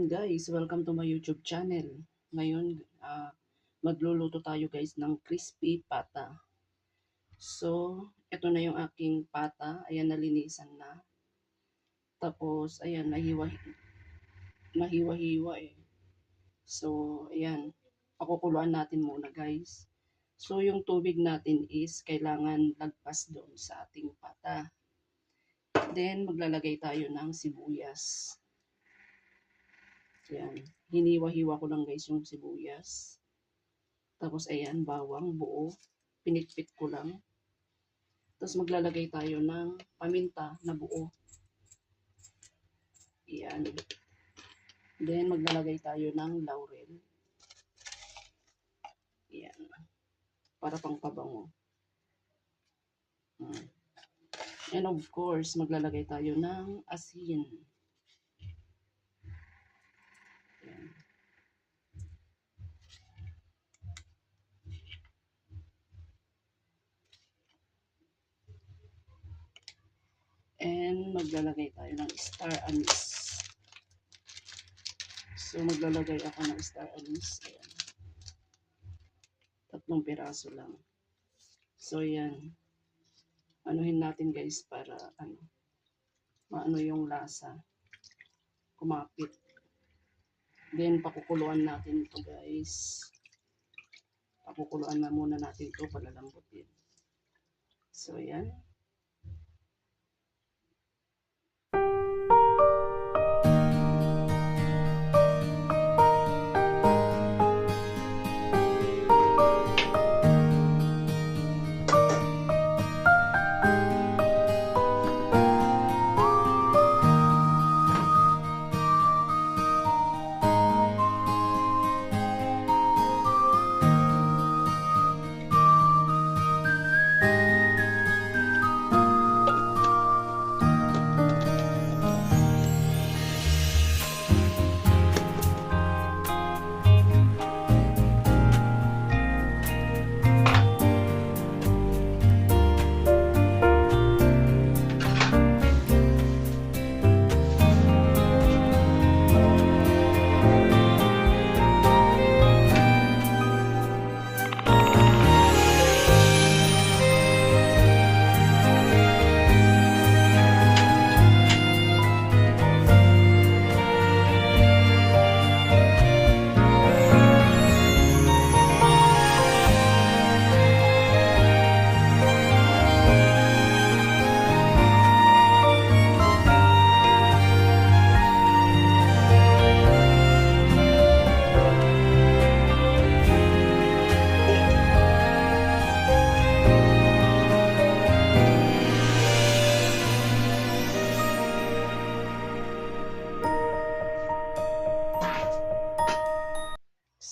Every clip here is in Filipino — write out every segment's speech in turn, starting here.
guys, welcome to my YouTube channel. Ngayon, magluluto tayo guys ng crispy pata. So, ito na yung aking pata. Ayan, nalinisan na. Tapos, ayan, nahiwa-hiwa eh. So, ayan, pakukuluan natin muna guys. So, yung tubig natin is kailangan lagpas doon sa ating pata. Then, maglalagay tayo ng sibuyas. Ayan. Hiniwa-hiwa ko lang guys yung sibuyas. Tapos ayan, bawang buo. Pinitpit ko lang. Tapos maglalagay tayo ng paminta na buo. Ayan. Then maglalagay tayo ng laurel. Ayan. Para pang pabango. And of course, maglalagay tayo ng asin. Ayan. And maglalagay tayo ng star anise. So maglalagay ako ng star anise. Ayan. 3 piraso lang. So ayan. Anuhin natin guys para maano yung lasa. Kumapit. Then pakukuluan natin ito guys. Pakukuluan na muna natin ito, palalambutin. So ayan.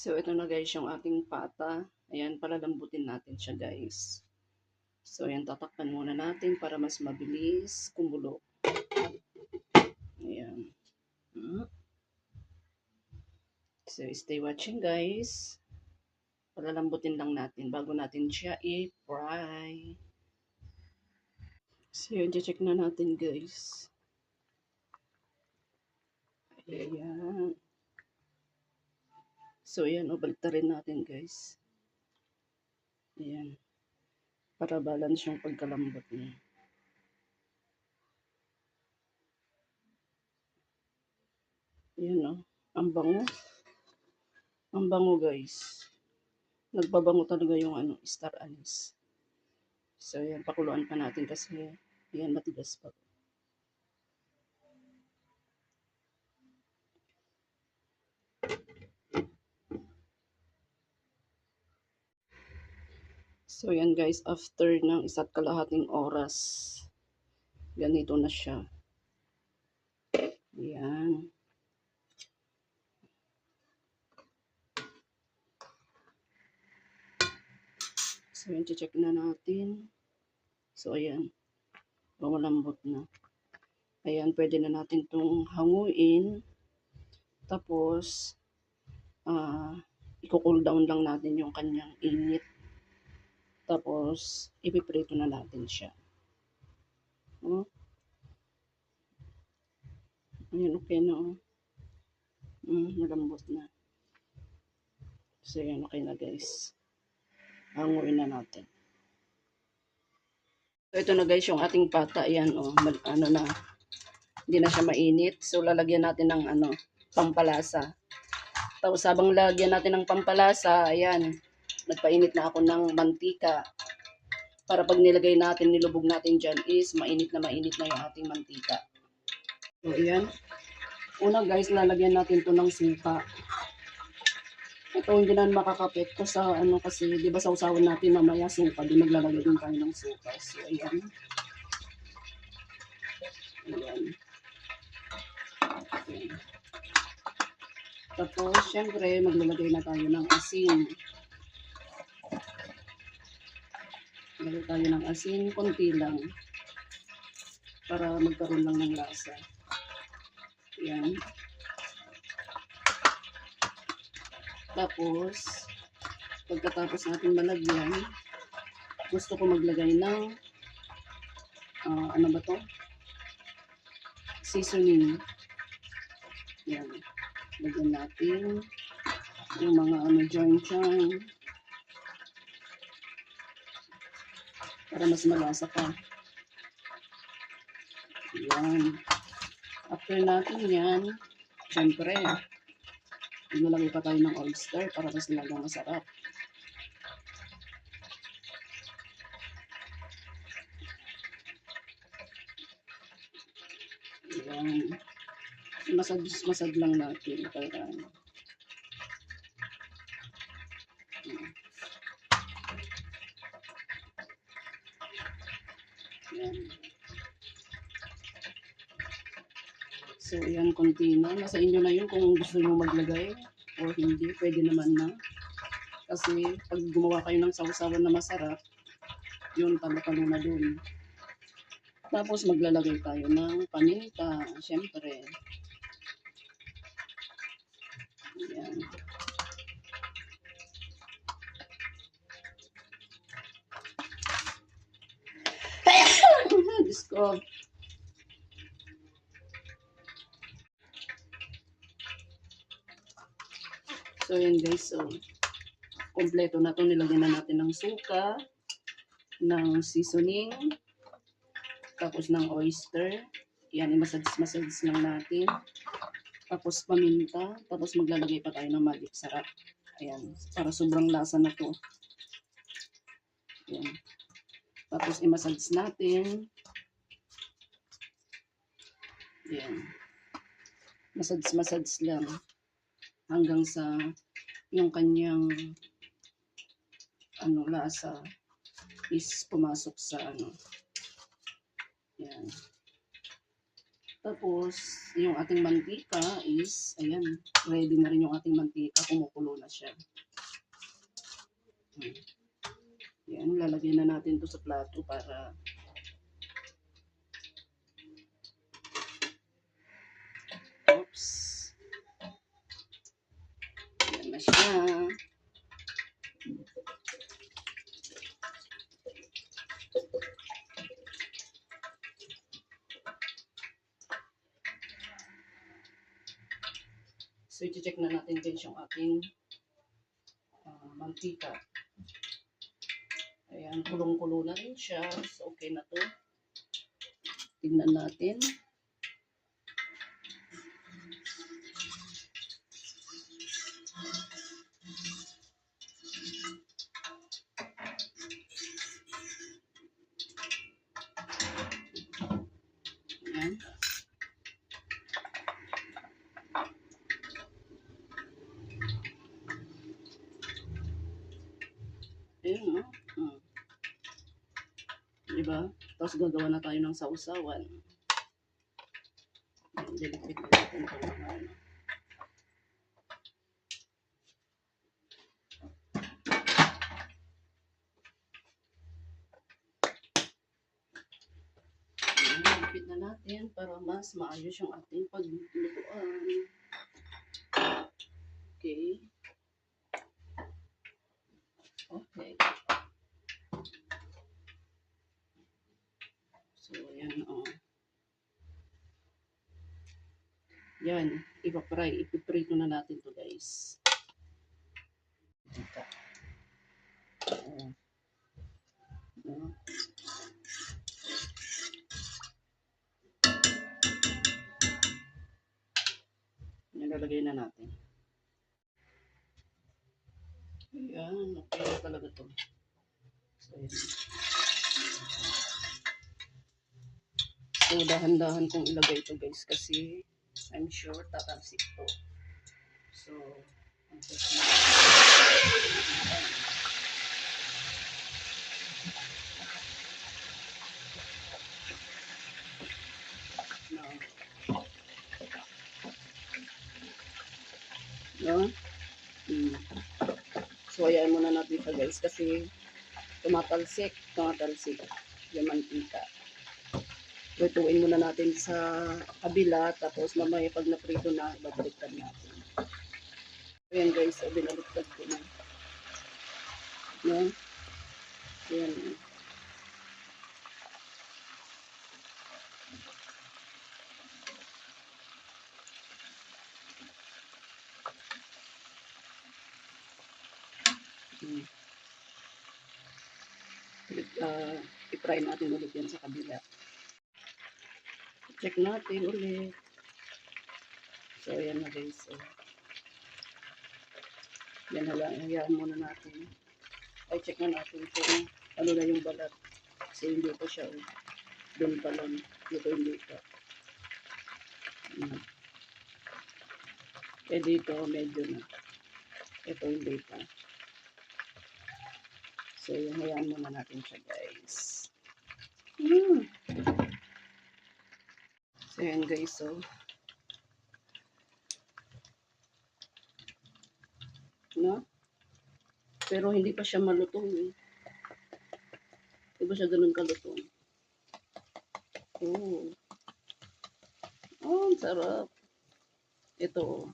So, ito na guys yung ating pata. Ayan, palalambutin natin siya guys. So, ayan, tatakpan muna natin para mas mabilis kumulo. Ayan. So, stay watching guys. Palalambutin lang natin bago natin siya i-fry. So, yun, check na natin guys. Ayan. So, ayan, baliktarin natin guys. Ayan. Para balance yung pagkalambot niya. Ayan o. Ang bango. Ang bango guys. Nagbabango talaga yung star anise. So, ayan, pakuluan pa natin kasi ayan, matigas pa. So, yan guys, after ng 1.5 oras, ganito na siya. Yan. So, yan, check na natin. So, ayan, malambot na. Ayan, pwede na natin itong hanguin. Tapos, i-cool down lang natin yung kanyang init. Tapos, ipiprito na natin siya. Oh. Ayan, okay na. Oh. Malambot na. So, yan, okay na guys. Hanguin na natin. So, ito na guys, yung ating pata. Ayan, ano na. Hindi na siya mainit. So, lalagyan natin ng pampalasa. Tapos, habang lagyan natin ng pampalasa, ayan, nagpainit na ako ng mantika. Para pag nilagay natin, nilubog natin dyan is mainit na yung ating mantika. So, ayan. Una guys, lalagyan natin to ng suka. Ito hindi na makakapit ko sa kasi di ba sausawan natin mamaya suka, di maglalagay din tayo ng suka. So ayan. Ayan. Ayan. Tapos syempre maglalagay na tayo ng asin. Maglagay tayo ng asin, konti lang. Para magkaroon lang ng lasa. Ayan. Tapos, pagkatapos natin malagyan, gusto ko maglagay ng, ano ba to? Seasoning. Yan. Lagyan natin yung mga join. Para mas malasa pa. Yan. After natin yan, syempre, nilagay pa tayo ng oyster para mas lagang masarap. Ayan. Masad lang natin. Para ayan. So, ayan, konti na. Nasa inyo na yun kung gusto nyo maglagay o hindi. Pwede naman na. Kasi, pag gumawa kayo ng sausawan na masarap, yun, talo-talo na dun. Tapos, maglalagay tayo ng paminta. Siyempre. Ayan. Diyos ko. So, yan guys. So, kompleto na to. Nilagyan na natin ng suka, ng seasoning, tapos ng oyster. Yan, i-massage lang natin. Tapos paminta. Tapos maglalagay pa tayo ng magic sarap. Ayan, para sobrang lasa na to. Ayan. Tapos i-massage natin. Ayan. Massage lang. Hanggang sa yung kanyang lasa is pumasok sa Yan. Tapos yung ating mantika is ayan, ready na rin yung ating mantika, kumukulo na siya. Yan, lalagyan na natin to sa plato para yan na siya. So, i-check na natin guys yung ating mantika. Ayan, kulong-kulo na rin siya. So, okay na to. Tingnan natin. Ayan. Ayan, diba? Tapos gagawa na tayo ng sausawan. Delicate natin ito naman. Delicate na natin para mas maayos yung ating paglutuan. Okay. Okay. So, yan, Yan. ipa-fry. Ipiprito na natin to guys. Dito. Uh, Nilalagay na natin. Ayan, okay na talaga to. So, ayan. So, dahan-dahan kong ilagay ito guys kasi I'm sure tatalsik to. So, ang no? So, ayan muna natin ito guys kasi tumatalsik yung mantika. Lutuin muna natin sa kabila tapos mamaya pag naprito na, babaliktad natin. Ayan guys, so binaliktad ko na. No? Ayan. I-fry natin ulit yan sa kabila. Check natin ulit. So, ayan na guys. So, yan hayaan muna natin. Ay, check na natin kung ano na yung balat. Kasi hindi pa siya. Doon pa lang. Dito hindi pa. Eh dito, medyo na. Ito hindi pa. So, yung hayaan muna natin siya guys. So, yan guys. So, no? Pero hindi pa siya malutong eh. Hindi ba siya ganun kalutong? Oh. Oh, sarap. Ito.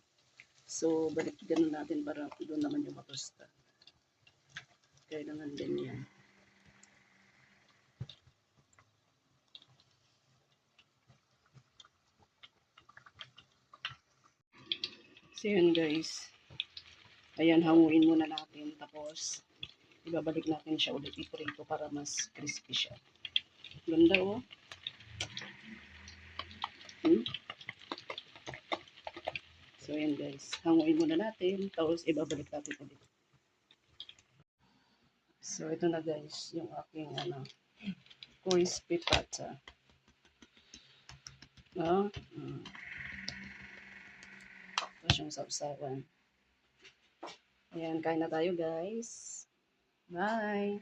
So, balik ganun natin para doon naman yung matusta. Kailangan din yan. So, yan guys. Ayan, hanguin muna natin. Tapos, ibabalik natin siya ulit iprito para mas crispy siya. Ganda oh. So, ayan guys. Hanguin muna natin. Tapos, ibabalik natin ulit. So, ito na guys. Yung aking crispy pata. No? Tapos yung sapsawan. Ayan, kain na tayo guys. Bye!